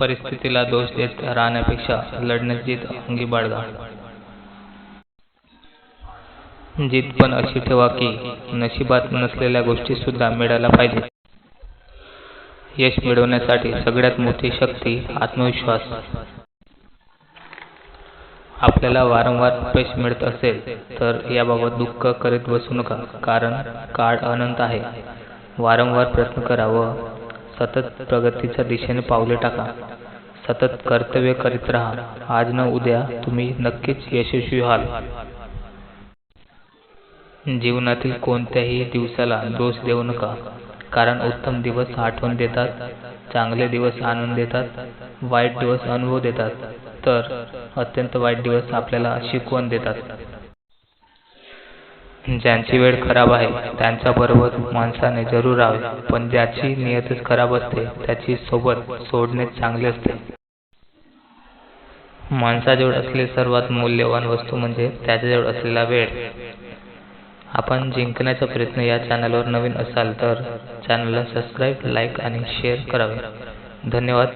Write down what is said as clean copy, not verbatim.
परिस्थितीला दोष देत राहण्यापेक्षा लढण्याची जिद्द अंगी बाळगा. जिद्द पण अशी ठेवा की नशिबात नसलेल्या गोष्टी सुद्धा मिळायला पाहिजे. यश मिळवण्यासाठी सगळ्यात मोठी शक्ती आत्मविश्वास. आपल्याला वारंवार अपयश मिळत असेल तर याबाबत दुःख करीत बसू नका, कारण काळ अनंत आहे. वारंवार प्रयत्न करा व सतत प्रगतीच्या दिशेने पावले टाका. सतत कर्तव्य करीत राहा. आज न उद्या तुम्ही नक्कीच यशस्वी व्हाल. जीवनातील कोणत्याही दिवसाला दोष देऊ नका, कारण उत्तम दिवस आठवण देतात, चांगले दिवस आनंद देतात, वाईट दिवस अनुभव देतात, तर अत्यंत वाईट दिवस आपल्याला शिकवण देतात. ज्यांची वेळ खराब आहे त्यांच्याबरोबर माणसाने जरूर राहावे, पण ज्याची नियतच खराब असते त्याची सोबत सोडणे चांगले असते. माणसाजवळ असलेली सर्वात मौल्यवान वस्तू म्हणजे त्याच्याजवळ असलेला वेळ. आपण जिंकण्याचा प्रयत्न या चॅनलवर नवीन असाल तर चॅनलला सबस्क्राईब, लाईक आणि शेअर करावे. धन्यवाद.